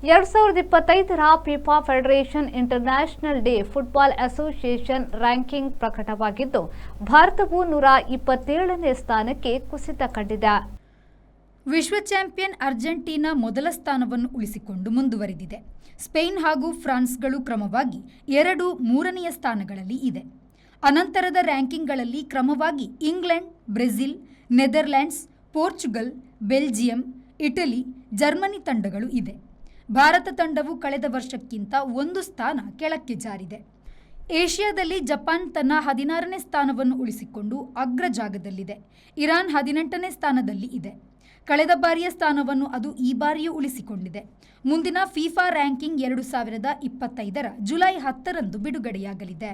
2025ರ FIFA Federation Internationale de Football Association ranking ಪ್ರಕಟವಾಗಿದ್ದು ಭಾರತವು 127ನೇ ಸ್ಥಾನಕ್ಕೆ ಕುಸಿತ ಕಂಡಿದೆ. ವಿಶ್ವ ಚಾಂಪಿಯನ್ ಅರ್ಜೆಂಟೀನಾ ಮೊದಲ ಸ್ಥಾನವನ್ನು ಉಳಿಸಿಕೊಂಡು ಮುಂದುವರಿದಿದೆ. ಸ್ಪೇನ್ ಹಾಗೂ ಫ್ರಾನ್ಸ್ಗಳು ಕ್ರಮವಾಗಿ 2, 3ನೇ ಸ್ಥಾನಗಳಲ್ಲಿ ಇದೆ. ಅನಂತರದ ರ್ಯಾಂಕಿಂಗ್ಗಳಲ್ಲಿ ಕ್ರಮವಾಗಿ England, Brazil, Netherlands, Portugal, Belgium, Italy, Germany ತಂಡಗಳು ಇದೆ. ಭಾರತ ತಂಡವು ಕಳೆದ ವರ್ಷಕ್ಕಿಂತ 1 ಸ್ಥಾನ ಕೆಳಕ್ಕೆ ಜಾರಿದೆ. ಏಷ್ಯಾದಲ್ಲಿ ಜಪಾನ್ ತನ್ನ 16ನೇ ಸ್ಥಾನವನ್ನು ಉಳಿಸಿಕೊಂಡು ಅಗ್ರ ಜಾಗದಲ್ಲಿದೆ. ಇರಾನ್ 18ನೇ ಸ್ಥಾನದಲ್ಲಿ ಇದೆ. ಕಳೆದ ಬಾರಿಯ ಸ್ಥಾನವನ್ನು ಅದು ಈ ಬಾರಿಯೂ ಉಳಿಸಿಕೊಂಡಿದೆ. ಮುಂದಿನ ಫಿಫಾ ರ್ಯಾಂಕಿಂಗ್ 2025ರ ಜುಲೈ 10ರಂದು ಬಿಡುಗಡೆಯಾಗಲಿದೆ.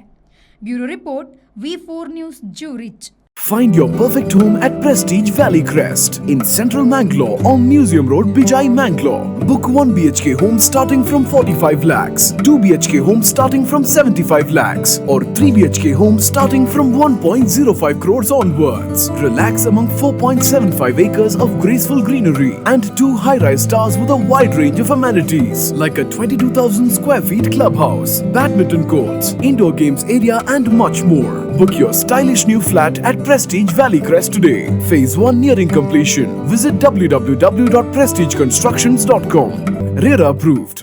Bureau report, V4 news, Zurich. Find your perfect home at Prestige Valley Crest in Central Mangalore on Museum Road, Bijai, Mangalore. Book 1 BHK home starting from 45 lakhs, 2 BHK home starting from 75 lakhs, or 3 BHK home starting from 1.05 crores onwards. Relax among 4.75 acres of graceful greenery and 2 high-rise towers with a wide range of amenities like a 22,000 square feet clubhouse, badminton courts, indoor games area and much more. Book your stylish new flat at Prestige Valley Crest today. Phase 1 nearing completion. Visit www.prestigeconstructions.com. RERA approved.